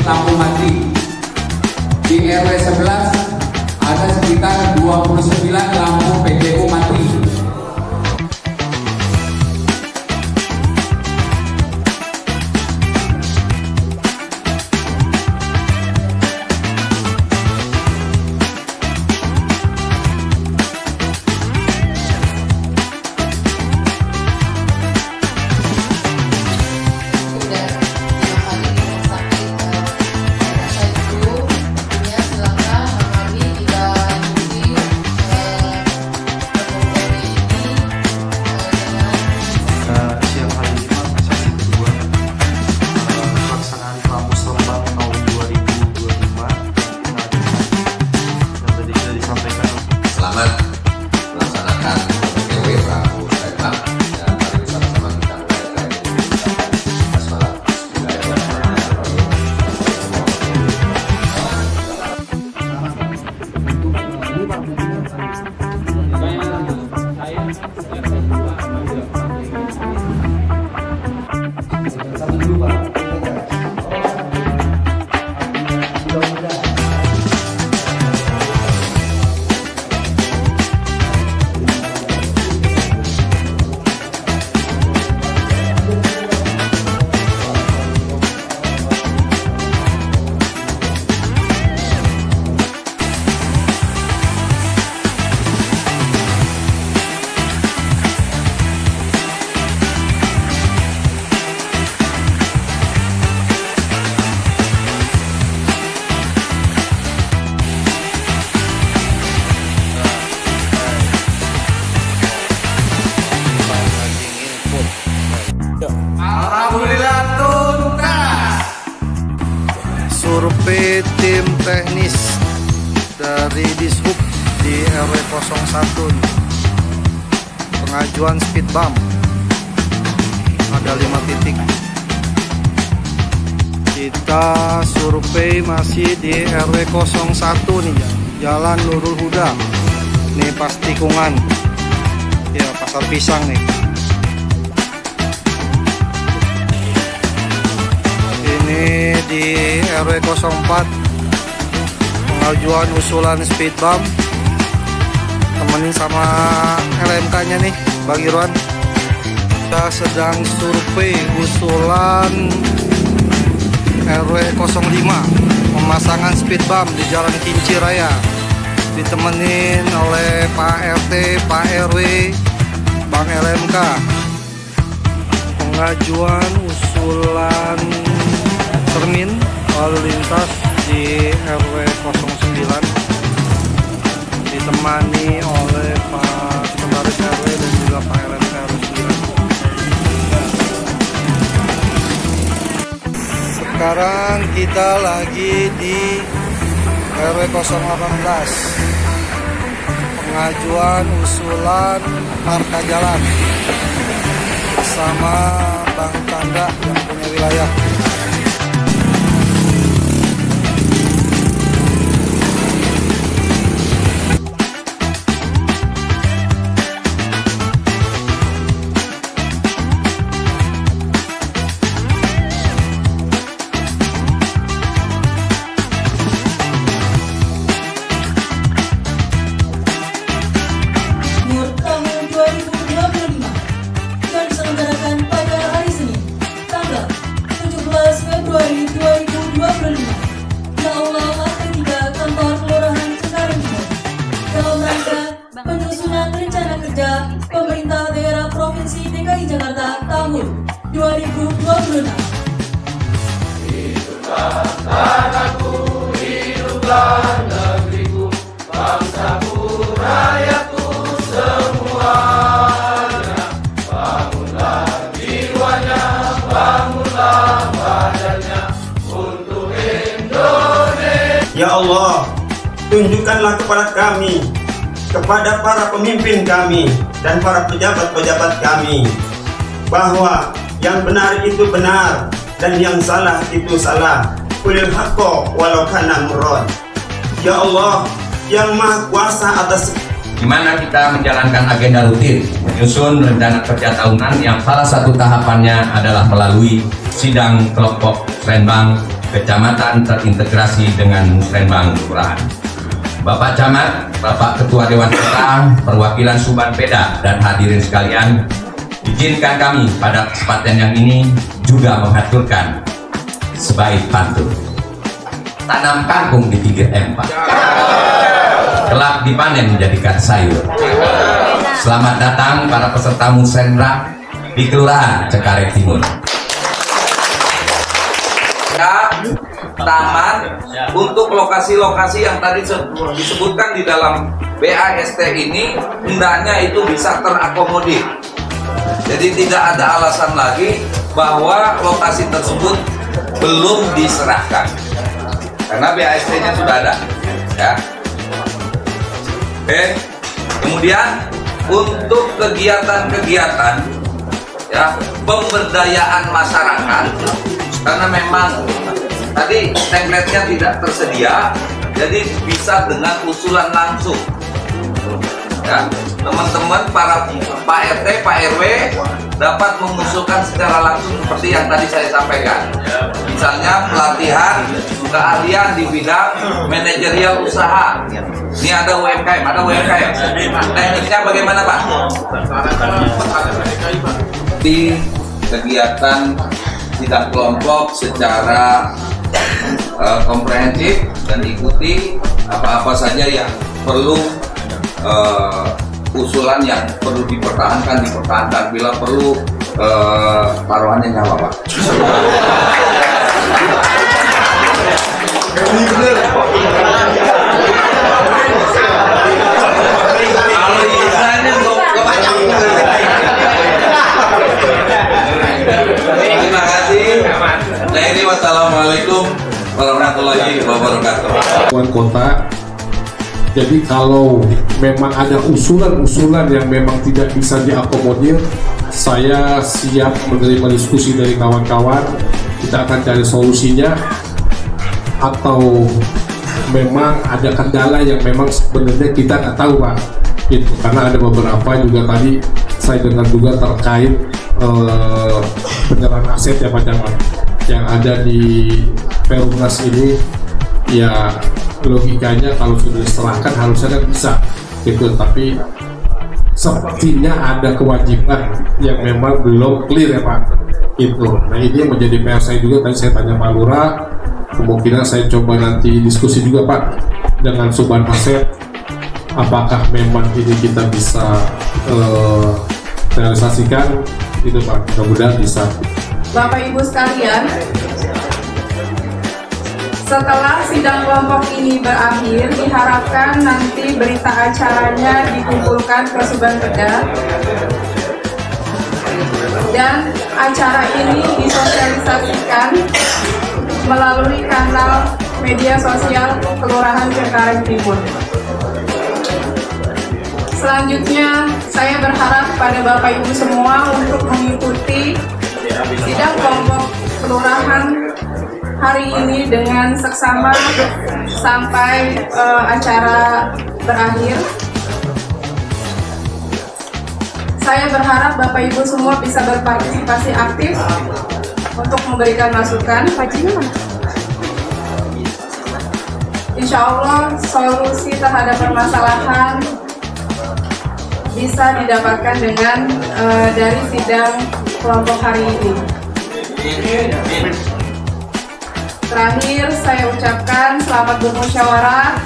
lampu mati. Di RW 11 ada sekitar 29 lampu PGU mati. Alhamdulillah tuntas. Survei tim teknis dari Dishub di RW 01, pengajuan speed bump ada 5 titik. Kita survei masih di RW 01 nih, Jalan Nurul Huda. Nih pas tikungan ya, Pasar Pisang nih. Ini di RW 04, pengajuan usulan speed bump, temenin sama LMK nya nih, Bang Irwan. Kita sedang survei usulan RW 05, pemasangan speed bump di Jalan Kinci Raya, ditemenin oleh Pak RT, Pak RW, Bang LMK. Pengajuan usulan termin lalu lintas di RW 09, ditemani oleh Pak Sekretaris RW dan juga Pak LMK RW 9. Sekarang kita lagi di RW 018, pengajuan usulan marka jalan bersama Bang Tanda yang punya wilayah. Pemerintah Daerah Provinsi DKI Jakarta tahun 2026. Hiduplah tanahku, hiduplah negeriku, bangsaku, rakyatku semuanya. Bangunlah jiwanya, bangunlah badannya untuk Indonesia. Ya Allah, tunjukkanlah kepada kami, kepada para pemimpin kami dan para pejabat-pejabat kami, bahwa yang benar itu benar dan yang salah itu salah. Qulil haqqo walau kana murran. Ya Allah yang Maha Kuasa atas, di mana kita menjalankan agenda rutin menyusun rencana kerja tahunan yang salah satu tahapannya adalah melalui sidang kelompok Renbang kecamatan terintegrasi dengan Musrembang Kelurahan. Bapak Camat, Bapak Ketua Dewan Kota, perwakilan Suban Peda, dan hadirin sekalian, izinkan kami pada kesempatan yang ini juga mengaturkan sebaik pantun. Tanam kangkung di pinggir empang, kelak dipanen menjadikan sayur. Selamat datang para peserta musrenbang di Kelurahan Cengkareng Timur. Taman untuk lokasi-lokasi yang tadi disebutkan di dalam BAST ini hendaknya itu bisa terakomodir. Jadi tidak ada alasan lagi bahwa lokasi tersebut belum diserahkan karena BAST-nya sudah ada, ya. Oke. Kemudian untuk kegiatan-kegiatan, ya, pemberdayaan masyarakat, karena memang tadi template-nya tidak tersedia, jadi bisa dengan usulan langsung, ya. Teman-teman para Pak RT, Pak RW dapat mengusulkan secara langsung seperti yang tadi saya sampaikan. Misalnya pelatihan keahlian di bidang manajerial usaha. Ini ada UMKM, tekniknya bagaimana Pak? Di kegiatan sidang kelompok secara komprehensif dan ikuti apa-apa saja yang perlu, usulan yang perlu dipertahankan, bila perlu taruhannya nyawa Pak. Terima kasih. Nah ini wassalamualaikum warahmatullahi wabarakatuh. Kota. Jadi kalau memang ada usulan-usulan yang memang tidak bisa diakomodir, saya siap menerima diskusi dari kawan-kawan. Kita akan cari solusinya. Atau memang ada kendala yang memang sebenarnya kita nggak tahu Pak, itu karena ada beberapa juga tadi saya dengar juga terkait penyerahan aset ya Pak Camat yang ada di Perumnas ini, ya logikanya kalau sudah diserahkan harusnya kan bisa gitu, tapi sepertinya ada kewajiban yang memang belum clear ya Pak itu. Nah ini yang menjadi PR saya juga, tadi saya tanya Pak Lurah, kemungkinan saya coba nanti diskusi juga Pak dengan Suban Aset, apakah memang ini kita bisa realisasikan itu Pak, mudah-mudahan bisa. Bapak Ibu sekalian, setelah sidang kelompok ini berakhir, diharapkan nanti berita acaranya dikumpulkan ke Suban Peda dan acara ini disosialisasikan melalui kanal media sosial Kelurahan Cengkareng Timur. Selanjutnya, saya berharap pada Bapak Ibu semua untuk mengikuti sidang kelompok kelurahan hari ini dengan seksama sampai acara berakhir. Saya berharap Bapak Ibu semua bisa berpartisipasi aktif untuk memberikan masukan. Insya Allah solusi terhadap permasalahan bisa didapatkan dengan dari sidang kelompok hari ini. Terakhir saya ucapkan selamat bermusyawarah.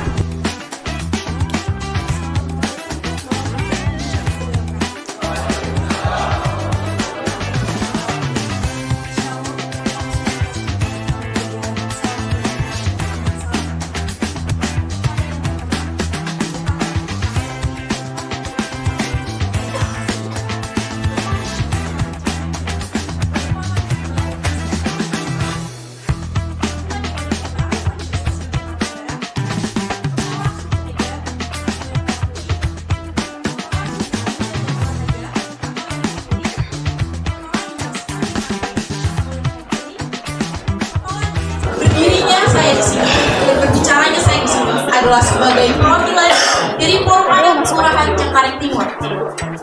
adalah sebagai perwakilan dari Perumnas Kelurahan Cengkareng Timur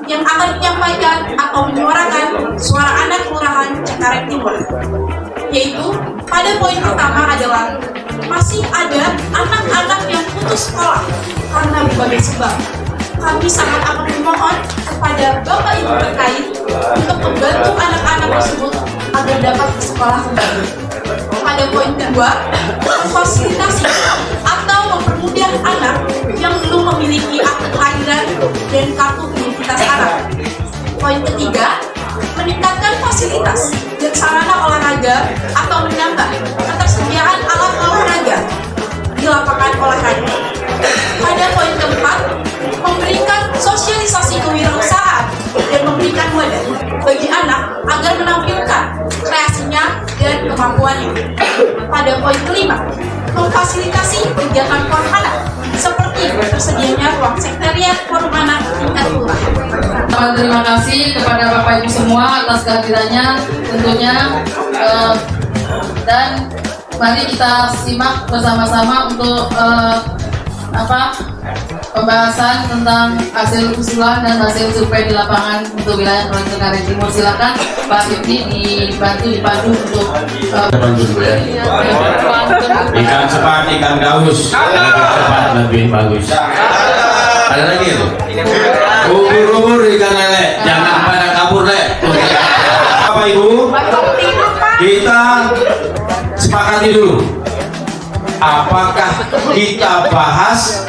yang akan menyampaikan atau menyuarakan suara anak Kelurahan Cengkareng Timur. yaitu pada poin pertama adalah masih ada anak-anak yang putus sekolah karena berbagai sebab. Kami sangat amat memohon kepada Bapak Ibu terkait untuk membantu anak-anak tersebut agar dapat ke sekolah kembali. Pada poin kedua, memfasilitasi atau mempermudah anak yang belum memiliki akte kelahiran dan kartu identitas anak. Poin ketiga, meningkatkan fasilitas dan sarana olahraga atau menambah ketersediaan alat olahraga di lapangan olahraga. Pada poin keempat, memberikan sosialisasi kewirausahaan dan memberikan wadah bagi anak agar menampilkan kreasinya dan kemampuannya. Pada poin kelima, memfasilitasi kegiatan forum anak seperti tersedianya ruang sekretariat forum anak tingkat kelurahan. Terima kasih kepada Bapak Ibu semua atas kehadirannya tentunya, dan mari kita simak bersama-sama untuk pembahasan tentang hasil usulan dan hasil survei di lapangan untuk wilayah Provinsi Karet Timur. Silakan Pak Yudi dipandu untuk bantu dulu ya. Ikan cepat, ikan gaus, lebih cepat lebih bagus. Ada lagi itu? Ubur-ubur ikan lele, jangan pada kabur le. Bapak Ibu, kita sepakati dulu. Apakah kita bahas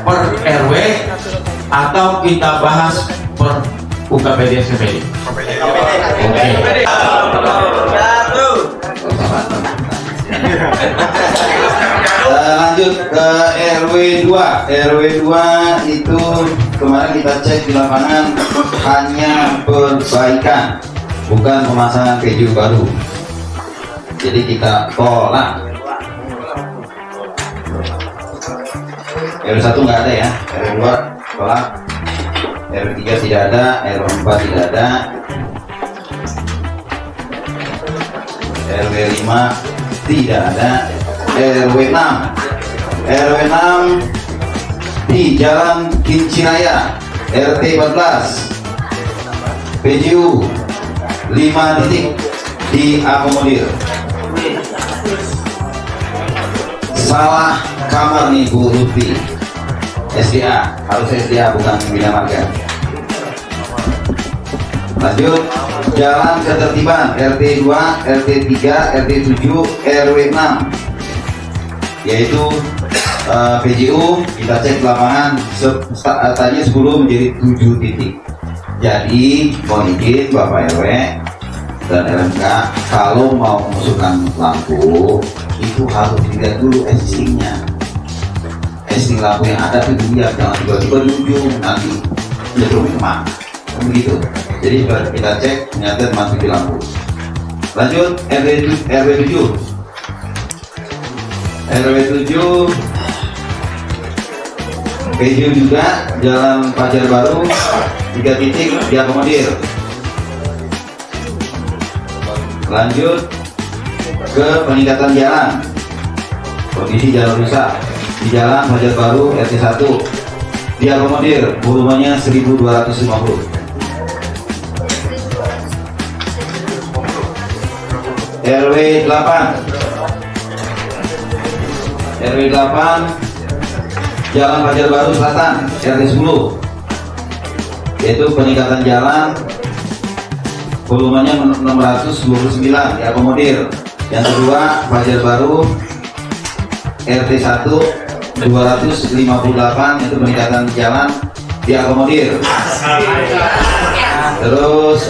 per RW atau kita bahas per UKPD SPPD? Oke. Lanjut ke RW 2. RW 2 itu kemarin kita cek di lapangan hanya perbaikan, bukan pemasangan PJU baru. Jadi kita tolak. RW 1 nggak ada ya, RW 2 tolak, RW 3 tidak ada, RW 4 tidak ada, RW 5 tidak ada, RW 6 di Jalan Kinciraya RT 14 PJU 5 titik diakomodir. Salah kamar nih Bu Lutfi, SDA, harus SDA bukan bina marga. Lanjut, Jalan Ketertiban RT 2, RT 3, RT 7, RW 6, yaitu PJU kita cek lapangan tadinya 10 menjadi 7 titik. Jadi mohon izin Bapak RW dan RMK, kalau mau memasukkan lampu itu harus dilihat dulu existingnya, existing lampu yang ada itu dia, jangan tiba-tiba di ujung nanti cenderung kemana begitu. Jadi kita cek ternyata masuk di lampu. Lanjut RW 7 PJU juga Jalan Pajar Baru 3 titik diakomodir. Lanjut ke peningkatan jalan, kondisi jalan rusak di Jalan Pajar Baru RT 1 diakomodir, volumenya 1250. RW 8 Jalan Pajar Baru Selatan RT 10, yaitu peningkatan jalan, volumenya 629 diakomodir. Yang kedua Pajar Baru RT 1 258, yaitu peningkatan jalan diakomodir. Terus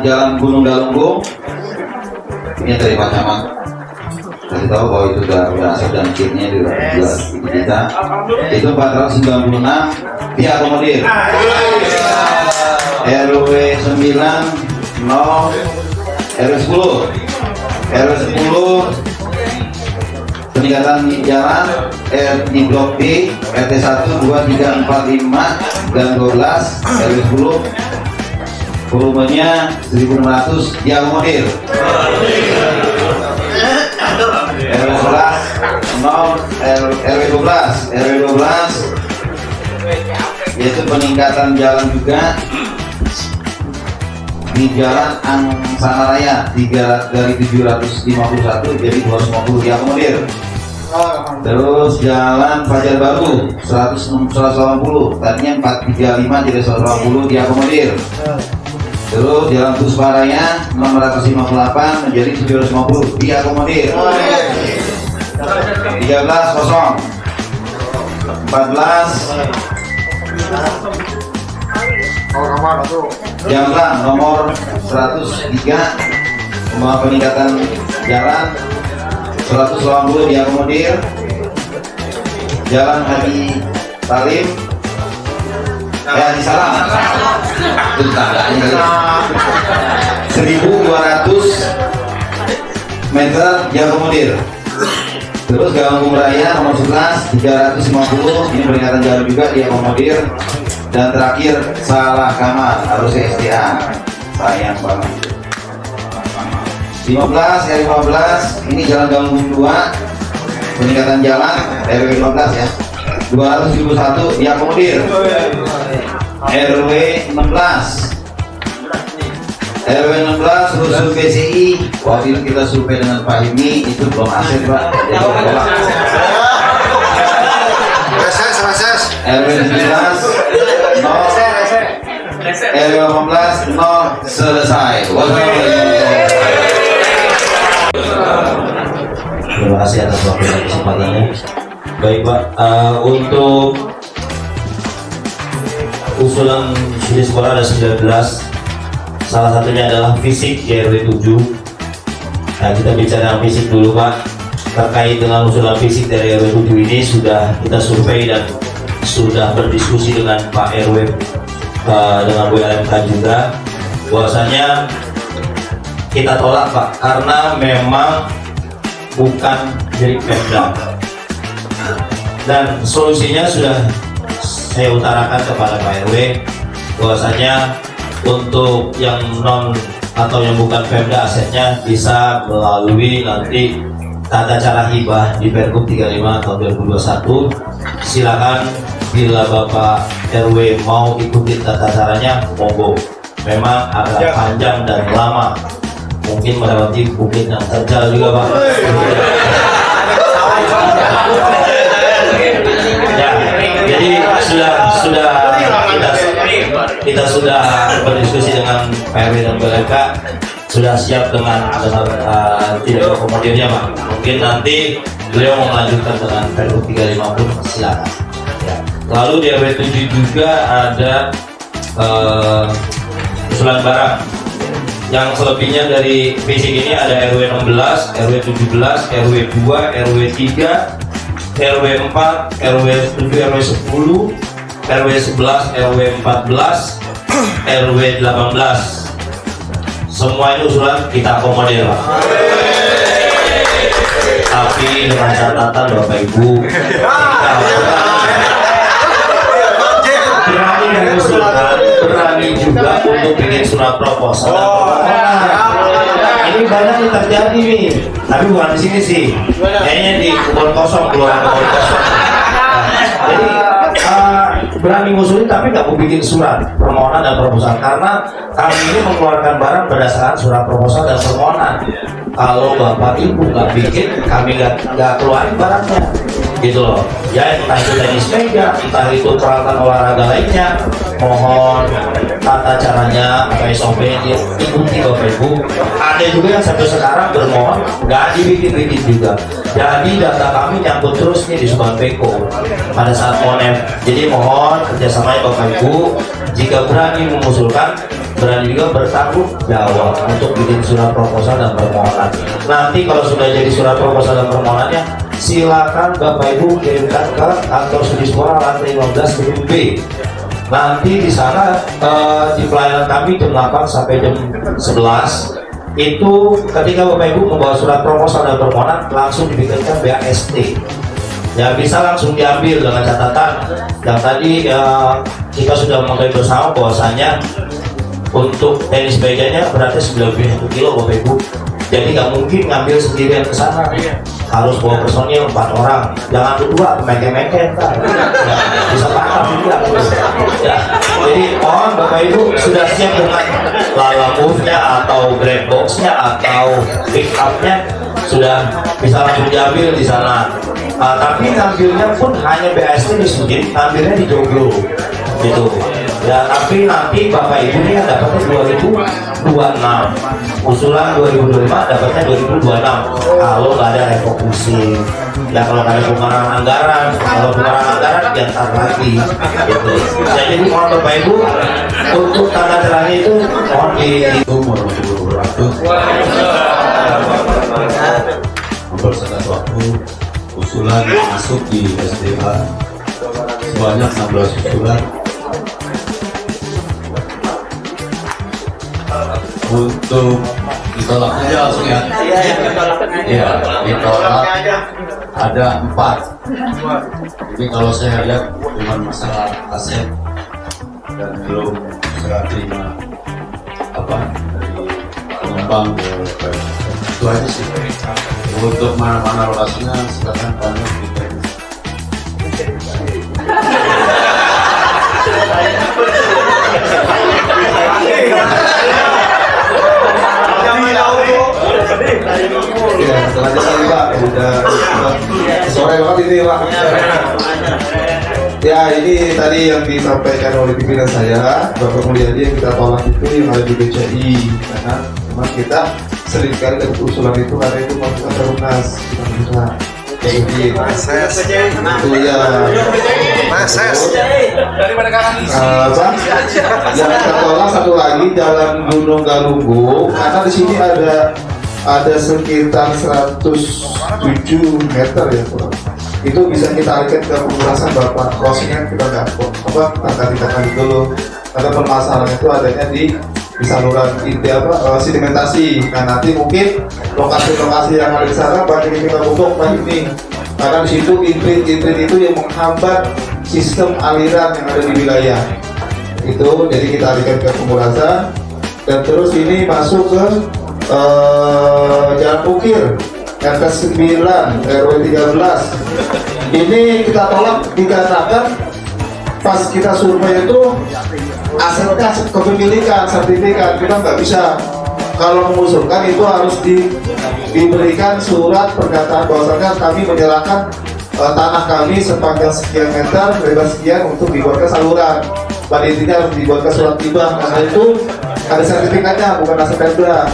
Jalan Gunung Galunggung, ini dari Pak Camat kasih tahu bahwa itu sudah asap dan kitnya juga kita, itu 496 diakomodir. RW 9 0 RW 10 peningkatan jalan di Blok B RT 1 2 3 4 5 dan 12 RW 10, volumenya 1600 diakomodir. RW 11 0 RW 12 yaitu peningkatan jalan juga di Jalan Angsana Raya 3 dari 751 jadi 250 diakomodir. Terus Jalan Fajar Baru 180 tadinya 435 jadi 180 diakomodir. Terus Jalan Puspa Raya 658 menjadi 750 diakomodir. 13 kosong 14 Jamblang nomor 103 peningkatan jalan 180 diakomodir. Jalan Haji Salim Haji Salam 1200 meter diakomodir. Terus Galunggung Raya nomor 11 350 ini peningkatan jalan juga diakomodir. Dan terakhir salah kamar harus SDA, sayang banget. 15 R15 ini Jalan Galunggung 2 peningkatan jalan RW 15 ya 271 diakomodir. RW 16 Rusun PCI waktu itu kita survei dengan Pak Himi itu belum aset Pak. RW 19 RW 18 selesai. Terima kasih atas waktu dan kesempatannya. Baik Pak, untuk usulan studi sekolah ada 19. Salah satunya adalah fisik di RW 7. Nah, kita bicara fisik dulu Pak. Terkait dengan usulan fisik dari RW 7 ini sudah kita survei dan sudah berdiskusi dengan Pak RW dengan Bu LMK juga, bahwasanya kita tolak Pak karena memang bukan dari Pemda, dan solusinya sudah saya utarakan kepada Pak RW bahwasanya untuk yang non atau yang bukan Pemda asetnya bisa melalui nanti tata cara hibah di Pergub 35 tahun 2021. Silakan bila Bapak RW mau ikuti tata caranya, monggo. Memang agak panjang dan lama, mungkin melewati bukit yang terjal juga Pak. Ya, jadi kita sudah berdiskusi dengan PRW dan BLK, sudah siap dengan tidak akomodirnya Pak. Mungkin nanti beliau mau melanjutkan dengan Pergub 35 pun silakan. Ya. Lalu di RW 7 juga ada usulan barang. Yang selebihnya dari fisik ini ada RW 16, RW 17, RW 2, RW 3, RW 4, RW 7, RW 10, RW 11, RW 14, RW 18. Semua ini usulan kita akomodir Pak. Tapi dengan catatan Bapak Ibu, berani mengusulkan, berani juga untuk bikin surat proposal. Ini banyak yang terjadi nih, tapi bukan di sini sih. Kayaknya di kebun kosong, keluar kebun kosong. Jadi berani ngusulin tapi nggak mau bikin surat permohonan dan proposal, karena kami ini mengeluarkan barang berdasarkan surat proposal dan permohonan. Kalau Bapak Ibu nggak bikin, kami nggak keluarin barangnya, gitu loh. Ya entah itu tenis meja, entah itu peralatan olahraga lainnya, mohon tata caranya apa SOP diikuti Bapak Ibu. Ada juga yang sampai sekarang bermohon nggak dibikin juga. Jadi data kami nyangkut terus nih di Subang Peko pada saat monet. Jadi mohon kerjasamanya Bapak Ibu, jika berani mengusulkan, berani juga bertanggung jawab untuk bikin surat proposal dan permohonan. Nanti kalau sudah jadi surat proposal dan permohonannya, silakan Bapak Ibu kirimkan ke kantor studi sekolah lantai 15 gedung B. Nanti di sana di pelayanan kami jam 8 sampai jam 11. Itu ketika Bapak Ibu membawa surat proposal dan permohonan, langsung dibikinkan BAST. Ya bisa langsung diambil dengan catatan yang tadi kita sudah mengetahui bersama bahwasanya untuk tenis mejanya beratnya 91 kilo Bapak Ibu. Jadi nggak mungkin ngambil sendirian ke sana. harus bawa personil 4 orang, jangan berdua meke-meke kan, bisa patah juga. Ya. Jadi mohon Bapak Ibu sudah siap dengan lala move-nya atau grab box-nya atau pick up-nya, sudah bisa langsung diambil di sana. Tapi ngambilnya pun hanya BAST di Sudin, ngambilnya di Joglo gitu. Ya, tapi nanti Bapak Ibu ini dapatnya 2026, usulan 2025 dapatnya 2026 kalau nggak ada refokusi. Ya kalau nggak ada pengurangan anggaran, kalau pengurangan anggaran diantar lagi gitu. Jadi mohon Bapak Ibu untuk tanda terangnya itu mohon mempersingkat waktu usulan masuk di SDA sebanyak 16 usulan. Untuk ditolak aja langsung ya. Iya, ditolak ada 4. Jadi kalau saya lihat cuma masalah aset dan belum serah terima apa dari pengembang itu aja sih. Untuk mana-mana lokasinya silakan kami kita. Ya, selanjutnya Pak, udah sore banget ini Pak. Ya, ini tadi yang disampaikan oleh pimpinan saya, Bapak Mulyadi, yang kita tolak itu yang ada di BCI, karena memang kita sering kali dapat usulan itu karena itu masuk ke Lunas, kita bisa. Itu ya, daripada kakak isi. Yang kita tolak satu lagi Jalan Gunung Galunggung, karena di sini ada sekitar 107 meter ya kurang. Itu bisa kita alihkan ke pemerasan Bapak, crossingnya kita nggak tangkap dulu karena permasalahan itu adanya di saluran inti sedimentasi. Nah nanti mungkin lokasi-lokasi yang ada di sana banyak kita butuh ini karena di situ intrit itu yang menghambat sistem aliran yang ada di wilayah itu. Jadi kita alihkan ke pemerasan dan terus ini masuk ke Jalan Ukir RT 9 RW 13. Ini kita tolak dikarenakan pas kita survei itu asetnya kepemilikan sertifikat kita nggak bisa. Kalau mengusulkan itu harus diberikan surat pernyataan bahwasanya kami menyerahkan tanah kami sepanjang sekian meter lebar sekian untuk dibuatkan saluran. Pada intinya harus dibuatkan surat tiba karena itu ada sertifikatnya, bukan aset Pemda.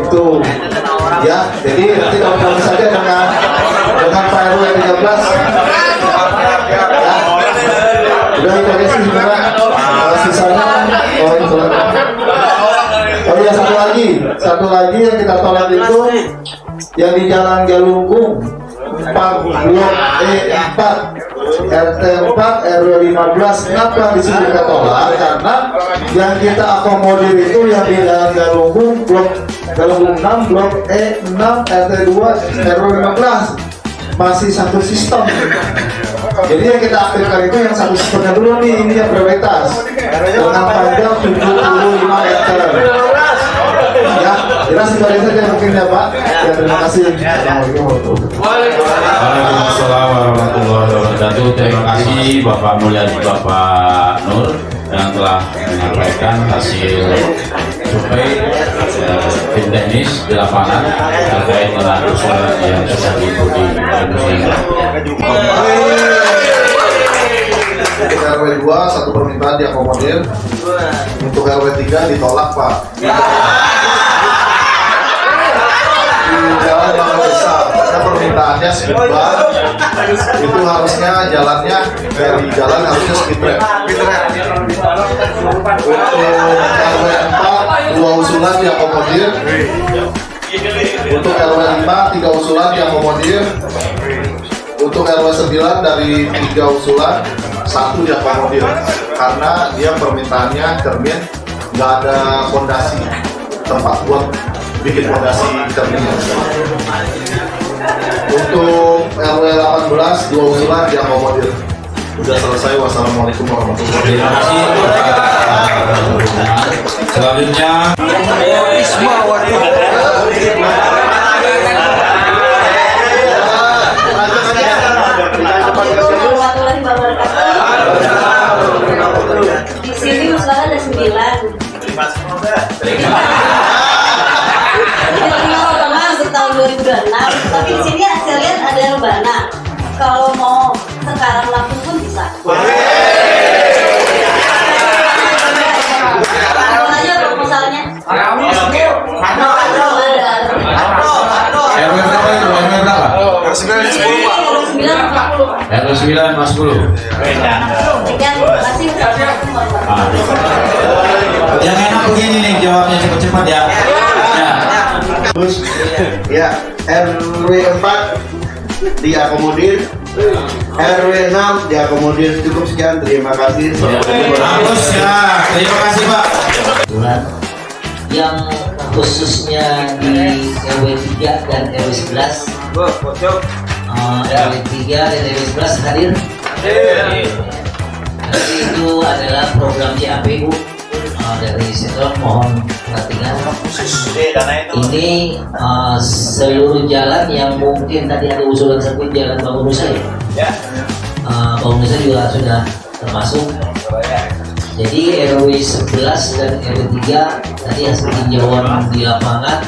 Itu ya, jadi nanti kalau saja dengan Pak RW 13 ya. Udah itu aja sih sebenarnya. Sisanya oh iya, satu lagi yang kita tolak itu yang di Jalan Galunggung 4 Blok E4 RT 4 RW 15. Kenapa di sini kita tolak? Karena yang kita akomodir itu yang di Jalan Galunggung Blok Galunggung 6 Blok E6 RT 2 RW 15 masih satu sistem. Jadi yang kita aktifkan itu yang satu sistemnya dulu nih, ini yang prioritas dengan panjang 75 meter. Ya, jelas itu aja saja mungkin ya Pak. Ya, terima kasih. Waalaikumsalam warahmatullahi wabarakatuh. Terima kasih Bapak Mulyadi, Bapak Nur yang telah menyampaikan hasil survei tim teknis di lapangan terkait dengan usulan yang sudah diikuti. Untuk RW 2 satu permintaan diakomodir, untuk RW 3 ditolak Pak. Di Jalan Bangun Desa karena permintaannya speed bar, itu harusnya jalannya dari jalan harusnya speed trap. Untuk RW 4 2 usulan diakomodir, untuk RW 5 3 usulan diakomodir, untuk RW 9 dari 3 usulan 1 diakomodir karena dia permintaannya cermin nggak ada fondasi, tempat buat bikin fondasi cerminnya. Untuk RW 18 2 usulan diakomodir. Sudah selesai. Wassalamualaikum warahmatullahi wabarakatuh. Selanjutnya 2026, tapi di sini saya lihat ada rebana. Kalau mau sekarang langsung pun bisa. Langsung aja proposalnya. RW berapa itu? RW berapa? RW 9 Mas 10. Yang enak begini nih jawabnya cepat-cepat ya. Terus ya RW 4 diakomodir, RW 6 diakomodir. Cukup sekian, terima kasih. Bagus ya, terima kasih Pak. Yang khususnya di RW 3 dan RW 11, RW 3 dan RW 11 hadir. Jadi itu adalah program JAP Bu, dari Sentral, mohon perhatikan. Ini seluruh jalan yang mungkin tadi ada usulan sirkuit jalan Bangun Nusa ya. Bangun Nusa juga sudah termasuk. Jadi RW 11 dan RW 3 tadi hasil tinjauan di lapangan,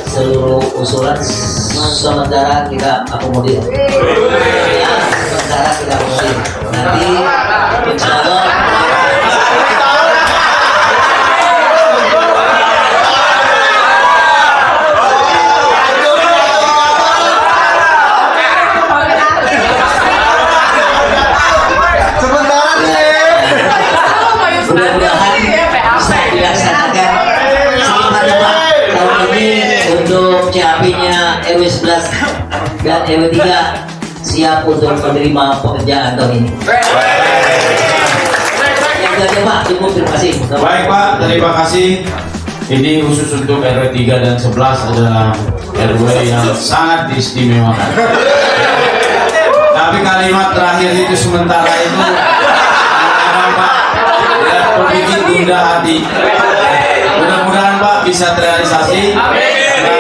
seluruh usulan sementara kita akomodir. Ya, sementara kita akomodir. Nanti insya Allah CAP-nya RW 11 dan RW 3 siap untuk menerima pekerjaan tahun ini. Pak, cukup, terima kasih. Baik Pak, terima kasih. Ini khusus untuk RW 3 dan 11 adalah RW yang sangat diistimewakan. Tapi kalimat terakhir itu sementara itu Pak, ya, berbikin bunda hati. Mudah-mudahan Pak bisa terrealisasi.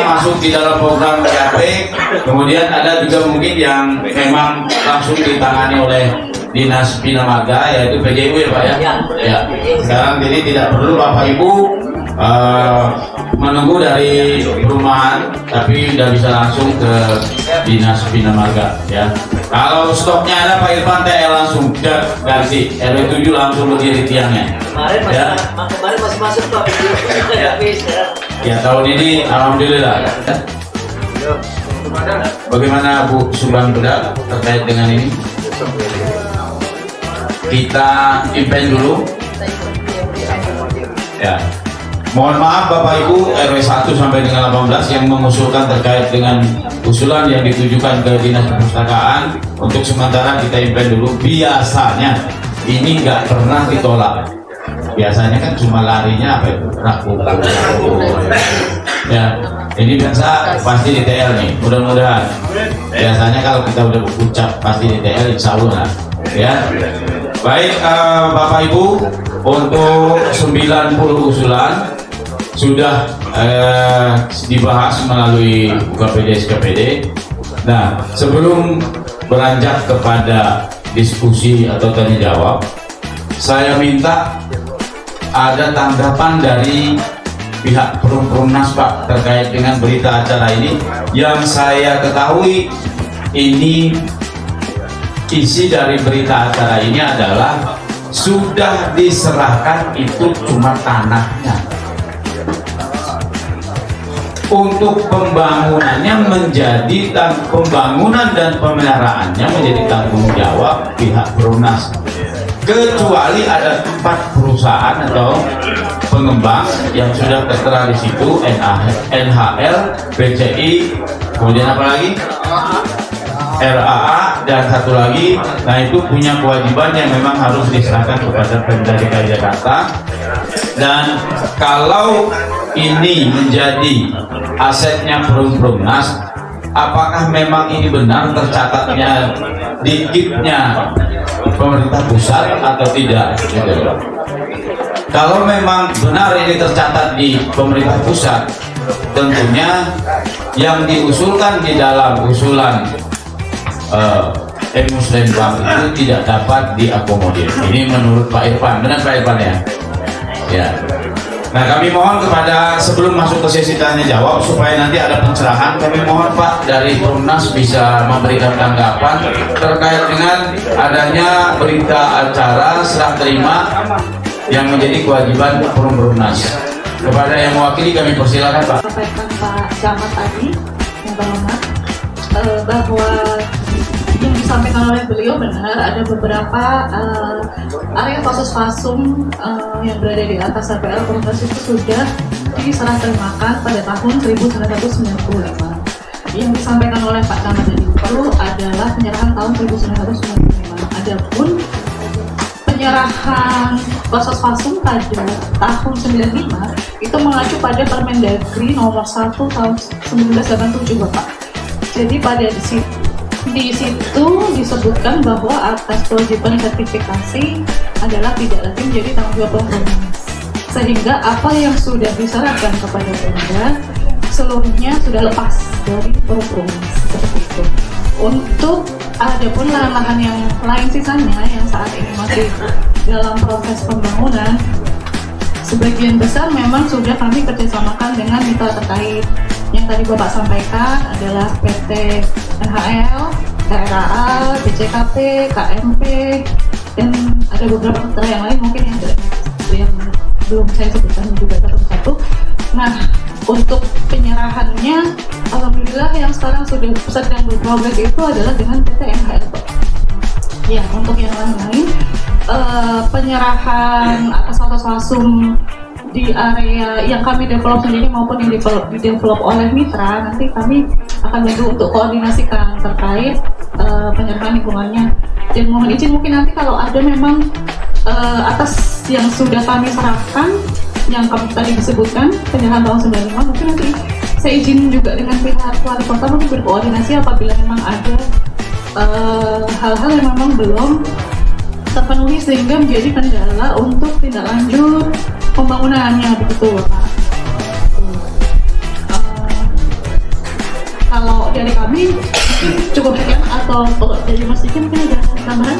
Masuk di dalam program JAP. Kemudian ada juga mungkin yang memang langsung ditangani oleh Dinas Bina Marga, yaitu PJU ya Pak ya. Ya. Sekarang jadi tidak perlu Bapak Ibu menunggu dari perumahan, tapi sudah bisa langsung ke Dinas Bina Marga ya. Kalau stoknya ada Pak Irfan TL langsung ganti, RW 7 langsung berdiri tiangnya. Kemarin masih masuk Pak. Ya tahun ini alhamdulillah. Bagaimana Bu Subhan Bedak terkait dengan ini? Kita impen dulu. Ya. Mohon maaf Bapak Ibu RW 1 sampai dengan 18 yang mengusulkan terkait dengan usulan yang ditujukan ke Dinas Perpustakaan, untuk sementara kita impen dulu. Biasanya ini nggak pernah ditolak. Biasanya kan cuma larinya apa itu? Raku. Ya, ini biasa pasti di TL nih. Mudah-mudahan. Biasanya kalau kita udah ucap pasti di TL, insya Allah. Ya. Baik Bapak Ibu, untuk 90 usulan sudah dibahas melalui KPD. Nah, sebelum beranjak kepada diskusi atau tanya jawab, saya minta ada tanggapan dari pihak Perumnas Pak terkait dengan berita acara ini. Yang saya ketahui ini isi dari berita acara ini adalah sudah diserahkan itu cuma tanahnya. Untuk pembangunannya menjadi pembangunan dan pemeliharaannya menjadi tanggung jawab pihak Perumnas. Kecuali ada 4 perusahaan atau pengembang yang sudah tertera di situ, NHL, BCI, kemudian apa lagi? RAA dan satu lagi. Nah, itu punya kewajiban yang memang harus diserahkan kepada Pemda DKI Jakarta. Dan kalau ini menjadi asetnya Perumnas, apakah memang ini benar tercatatnya di KIP-nya pemerintah pusat atau tidak? Kalau memang benar ini tercatat di pemerintah pusat, tentunya yang diusulkan di dalam usulan Musrembang itu tidak dapat diakomodir. Ini menurut Pak Irfan, benar Pak Irfan ya? Ya. Nah, kami mohon kepada sebelum masuk ke sesi tanya jawab supaya nanti ada pencerahan, kami mohon Pak dari Perumnas bisa memberikan tanggapan terkait dengan adanya berita acara serah terima yang menjadi kewajiban Perumnas. Kepada yang mewakili kami persilakan Pak. Sampaikan Pak Camat tadi yang terhormat bahwa yang disampaikan oleh beliau benar, ada beberapa area fasum yang berada di atas APL Perumnas itu sudah diserah terimakan pada tahun 1995. Yang disampaikan oleh Pak Camat tadi perlu adalah penyerahan tahun 1995. Adapun penyerahan fasum pada tahun 95 itu mengacu pada Permendagri nomor 1 tahun 1987 Bapak. Jadi pada di situ disebutkan bahwa atas kewajiban sertifikasi adalah tidak lagi menjadi tanggung jawab Perumnas. Sehingga apa yang sudah diserahkan kepada Pemda seluruhnya sudah lepas dari Perumnas seperti itu. Untuk ada pun lahan-lahan yang lain sisanya yang saat ini masih dalam proses pembangunan, sebagian besar memang sudah kami kerjasamakan dengan mitra terkait. Yang tadi Bapak sampaikan adalah PT NHL, KRA, BCKP, KMP, dan ada beberapa mitra yang lain mungkin yang belum saya sebutkan juga satu-satu. Nah, untuk penyerahannya, alhamdulillah yang sekarang sudah sedang berprogres itu adalah dengan PT NHL. Ya, untuk yang lain-lain, penyerahan atas fasum di area yang kami develop sendiri maupun yang di-develop oleh mitra, nanti kami akan bantu untuk koordinasikan terkait penyerahan lingkungannya. Dan mohon izin mungkin nanti kalau ada memang atas yang sudah kami serahkan yang kami tadi disebutkan penyerahan tahun 95, mungkin nanti saya izin juga dengan pihak wali kota mungkin berkoordinasi apabila memang ada hal-hal yang memang belum terpenuhi sehingga menjadi kendala untuk tindak lanjut pembangunannya, begitu Pak. Kalau dari kami cukup sekian, atau dari Mas Diki mungkin ada tambahan?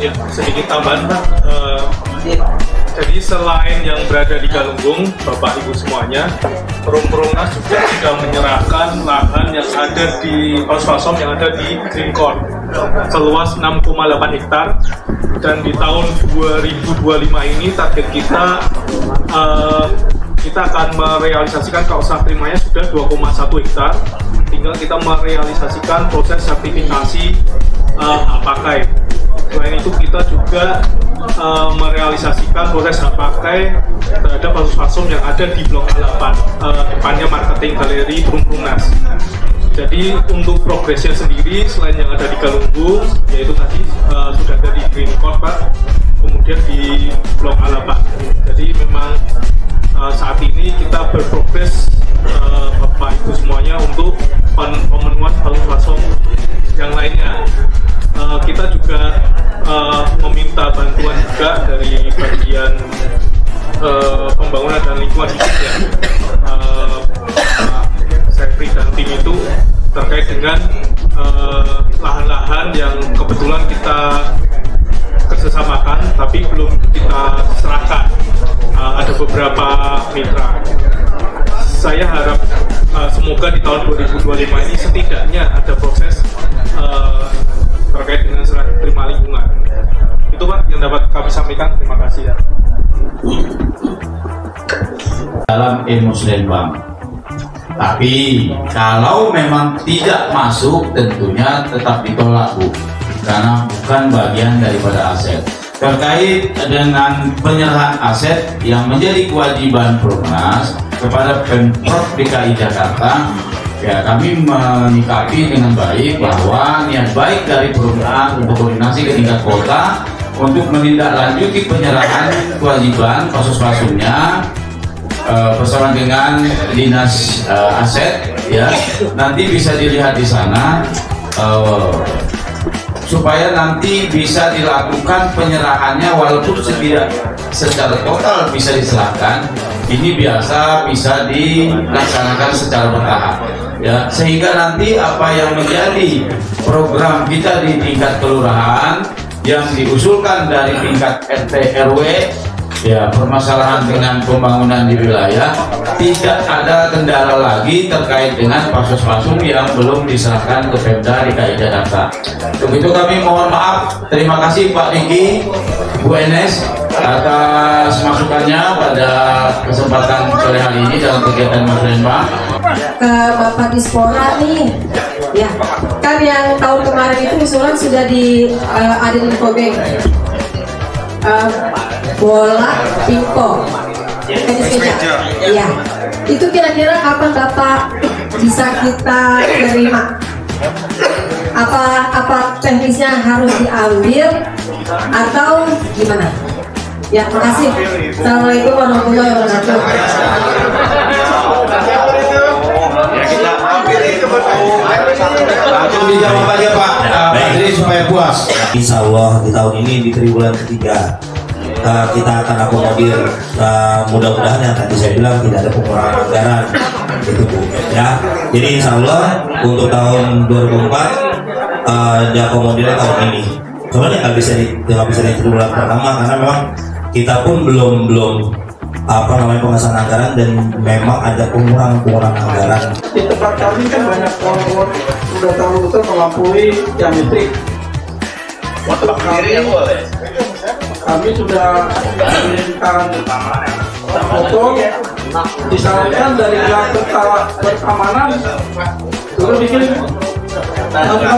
Ya, sedikit tambahan Pak. Jadi selain yang berada di Galunggung, Bapak Ibu semuanya, Perumnas juga sudah menyerahkan lahan yang ada di fasum yang ada di Green Court seluas 6,8 hektar, dan di tahun 2025 ini target kita akan merealisasikan kalau serah terimanya sudah 2,1 hektar. Tinggal kita merealisasikan proses sertifikasi hak pakai. Selain itu kita juga merealisasikan proses hak pakai terhadap fasum yang ada di Blok A8, depannya marketing galeri Perumnas. Jadi untuk progresnya sendiri selain yang ada di Galunggung, yaitu tadi sudah ada di Green Court Pak, kemudian di Blok A8. Jadi memang saat ini kita berprogres Bapak Ibu semuanya untuk pemenuhan fasum yang lainnya. Kita juga meminta bantuan juga dari bagian pembangunan dan lingkungan hidup ya, Sekri dan tim itu terkait dengan lahan-lahan yang kebetulan kita kerjasamakan tapi belum kita serahkan. Ada beberapa mitra. Saya harap semoga di tahun 2025 ini setidaknya ada proses terkait dengan serah terima lingkungan. Itu Pak yang dapat kami sampaikan. Terima kasih ya. Dalam Muslimbang. Tapi kalau memang tidak masuk tentunya tetap ditolak Bu, karena bukan bagian daripada aset. Terkait dengan penyerahan aset yang menjadi kewajiban Perumnas kepada Pemprov DKI Jakarta, ya kami menyikapi dengan baik bahwa niat baik dari Perumnas untuk koordinasi ke tingkat kota untuk menindaklanjuti penyerahan kewajiban fasumnya bersama dengan dinas aset, ya nanti bisa dilihat di sana supaya nanti bisa dilakukan penyerahannya walaupun tidak secara total bisa diserahkan. Ini biasa bisa dilaksanakan secara bertahap, ya sehingga nanti apa yang menjadi program kita di tingkat kelurahan yang diusulkan dari tingkat RT RW ya permasalahan dengan pembangunan di wilayah, tidak ada kendala lagi terkait dengan pasos-pasum yang belum diserahkan ke Pemda DKI Jakarta. Untuk itu kami mohon maaf, terima kasih Pak Riki, Bu Enes atas masukannya pada kesempatan sore hari ini dalam kegiatan Musrembang. Ke Bapak Dispora nih, ya kan yang tahun kemarin itu usulan sudah ada di Kobeng. Bola pingpong, tenis meja. Iya. Itu kira-kira kapan Bapak bisa kita terima? Apa teknisnya harus diambil atau gimana? Ya, makasih. Assalamualaikum warahmatullahi wabarakatuh. Langsung dijawab aja Pak Menteri supaya puas. Insya Allah di tahun ini di triwulan ketiga kita akan akomodir, mudah-mudahan yang tadi saya bilang tidak ada pengurangan anggaran itu Bu ya. Jadi insya Allah untuk tahun 2004 diakomodirnya tahun ini. Soalnya nggak bisa di triwulan pertama karena memang kita pun belum pembahasan anggaran dan memang ada pengurangan anggaran. Di tempat kami kan banyak pohon sudah terlalu betul melampaui diametrik. Kami sudah mengirimkan foto, disarankan dari pihak keamanan sudah bikin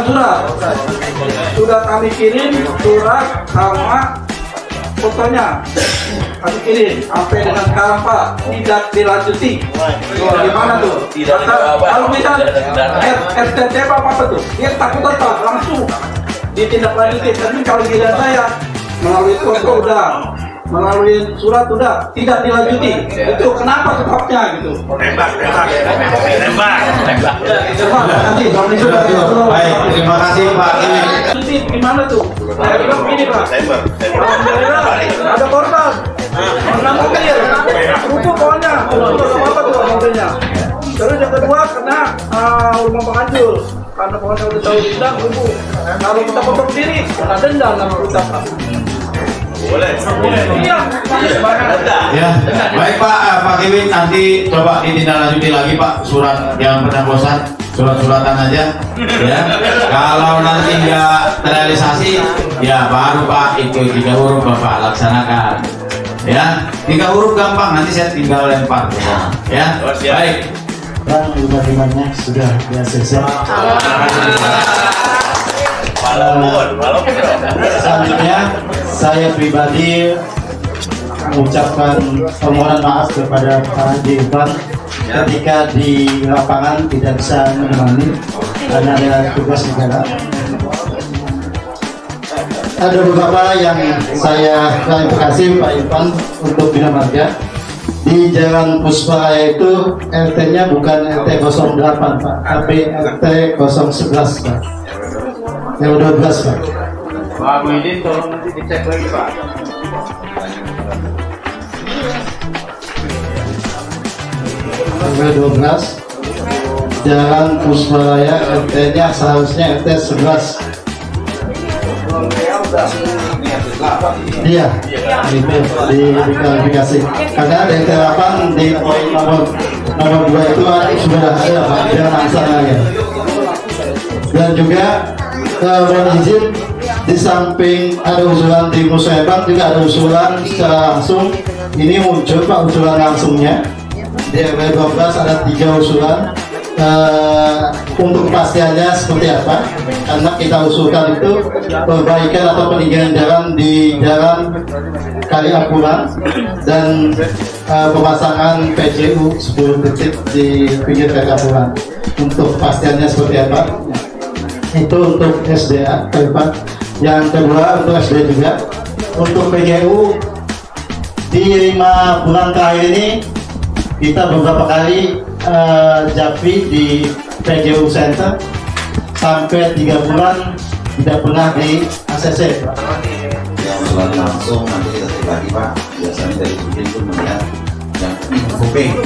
surat. Sudah kami kirim surat sama fotonya, kami kirim sampai dengan sekarang Pak tidak dilanjuti. Gimana tuh? Kalau misal RTT apa tuh? Dia takut tetap langsung ditindaklanjuti. Tapi kalau giliran saya melalui foto udah, melalui surat udah, tidak dilanjuti. Itu kenapa sebabnya gitu? Tembak. Baik, terima kasih Pak. Ini gimana tuh? Saya bilang begini Pak. Ada korban. Mana mobil? Rubuh pohonnya. Apa tuh mobilnya? Terus yang kedua kena rumah penghancur. Karena pohonnya udah tahu tidak rubuh. Kalau kita potong diri, kena denda 60 Pak. Boleh. Iya. Ya, baik Pak Kewin, nanti coba ditindaklanjuti lagi Pak surat yang pencoblosan, surat-suratan aja ya. Kalau nanti nggak terrealisasi ya baru Pak itu 3 huruf Bapak laksanakan ya. 3 huruf gampang, nanti saya tinggal lempar ya. Baik. Dan lima-limanya sudah selesai. Selanjutnya saya pribadi mengucapkan permohonan maaf kepada Pak Haji Irfan ketika di lapangan tidak bisa menemani karena ada tugas negara. Ada beberapa yang saya klarifikasi Pak Irfan untuk Bina Marga. Di Jalan Pusparaya itu RT-nya bukan RT 08 Pak, tapi RT 011 Pak. Yang 12 Pak. Pak Muhyiddin tolong nanti dicek lagi Pak. Yang 12 Jalan Pusparaya RT-nya seharusnya RT 11. Iya, diklarifikasi. Karena di RT 8 di poin nomor 2 itu sudah ada Pak, dia laksanakan. Dan juga mohon izin di samping ada usulan di Musrembang juga ada usulan secara langsung. Ini muncul Pak usulan langsungnya. Di RW 12 ada 3 usulan. Untuk kepastiannya seperti apa? Karena kita usulkan itu perbaikan atau peninggian jalan di jalan Kali Ampulan dan pemasangan PJU 10 titik di pinggir Kali Ampulan. Untuk kepastiannya seperti apa? Itu untuk SDA Pak. Yang kedua untuk SD juga. Untuk PJU di 5 bulan terakhir ini kita beberapa kali Japri di PJU Center sampai 3 bulan tidak pernah di ACC. Yang usulan langsung nanti kita cek lagi Pak. Biasanya dari Bukit pun melihat yang infobeng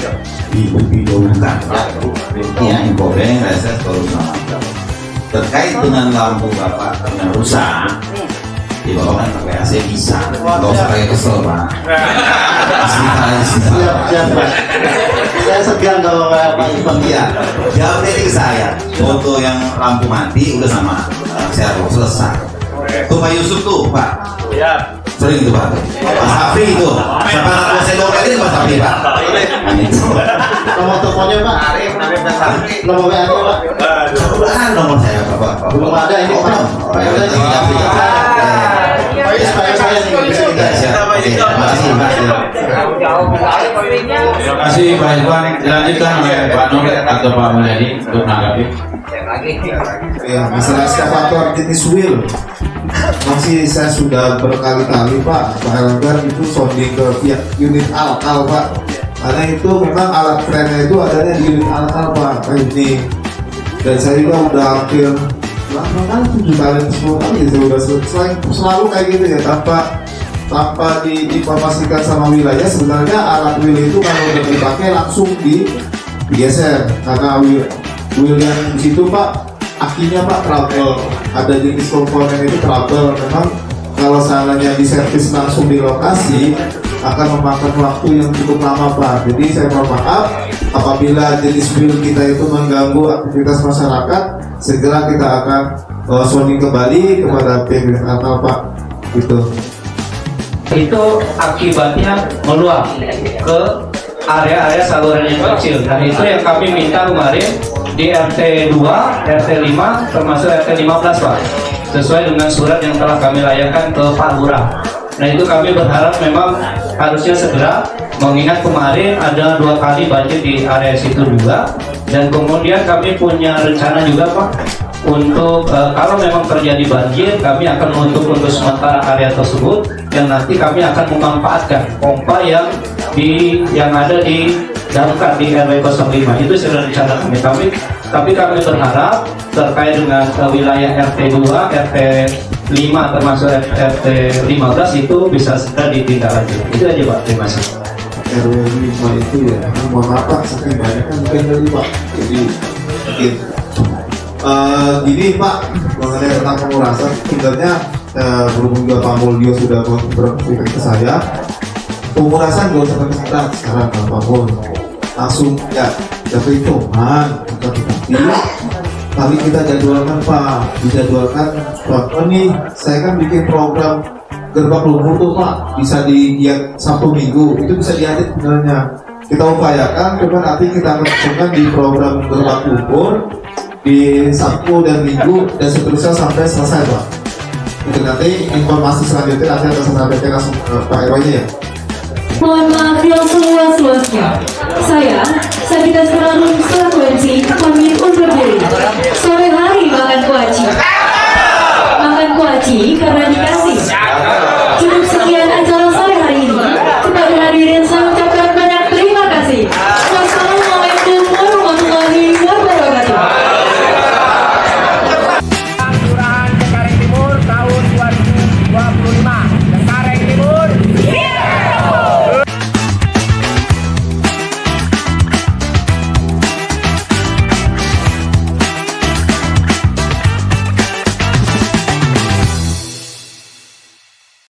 dihidupkan ya, infobeng reses terus sama terkait dengan lampu Bapak yang rusak Ya Bapak kan pakai AC bisa, nggak usah pakai kesel Pak. Siap Pak. Saya segan kalau Pak Ipang. Iya, jawab ini ke saya. Foto yang lampu mati udah sama servo selesai. Tuh Pak Yusuf tuh Pak. Iya. Sering itu Pak. Mas Afri itu. Siapa anak saya domelin Mas Afri Pak. Nomor teleponnya Pak. Nomor WA Pak. Apaan nomor saya Bapak? Belum ada ini Pak. Terima kasih Pak Iwan. Dilanjutkan oleh Pak Nur atau Pak Mulyadi untuk menanggapi. Ya, masalah eskavator jenis wheel masih saya sudah berkali-kali Pak Elgar itu sounding ke pihak unit al-al Pak, karena itu memang alat kerennya itu adanya di unit al-al Pak ini, dan saya juga udah hampir 7 kali 10 kali sudah selalu kayak gitu ya, tanpa diinformasikan sama wilayah. Sebenarnya alat wheel itu kalau udah dipakai langsung digeser, karena wheel yang di situ Pak akinya Pak trouble, ada jenis komponen itu trouble. Memang kalau seandainya diservis langsung di lokasi akan memakan waktu yang cukup lama Pak. Jadi saya mohon maaf apabila jenis wheel kita itu mengganggu aktivitas masyarakat, segera kita akan sounding kembali kepada pihak kantor Pak. Gitu. Itu akibatnya meluap ke area-area saluran yang kecil, dan itu yang kami minta kemarin di RT 2, RT 5, termasuk RT 15 Pak, sesuai dengan surat yang telah kami layangkan ke Pak Lurah. Nah itu kami berharap memang harusnya segera, mengingat kemarin ada 2 kali banjir di area situ juga, dan kemudian kami punya rencana juga Pak untuk kalau memang terjadi banjir, kami akan menutup untuk sementara area tersebut, dan nanti kami akan memanfaatkan pompa yang ada di damkar di RW 05. Itu sudah rencana kami. Tapi kami berharap terkait dengan wilayah RT 2, RT 5 termasuk RT 15 itu bisa segera ditindaklanjuti. Itu aja Pak. Terima kasih. RW 5 itu ya, mohon maaf Pak, saking banyak kan mungkin dari Pak. Jadi mungkin gini Pak, mengenai tentang pengurasan, sebenarnya berhubung juga Pak Mulyo sudah berkomunikasi ke saya, pengurasan gak usah kita sekarang Pak Mulyo langsung ya jatuh hitungan, tapi kita jadwalkan Pak, dijadwalkan Pak. Nih saya kan bikin program gerbang lumpur tuh Pak, bisa digiat Sabtu Minggu, itu bisa diadit sebenarnya. Kita upayakan, coba nanti kita lakukan di program gerbang lumpur di Sabtu dan Minggu dan seterusnya sampai selesai Pak. Itu nanti informasi selanjutnya nanti akan saya sampaikan langsung ke Pak RW-nya ya. Mohon maaf yang seluas-luasnya. Saya Sabita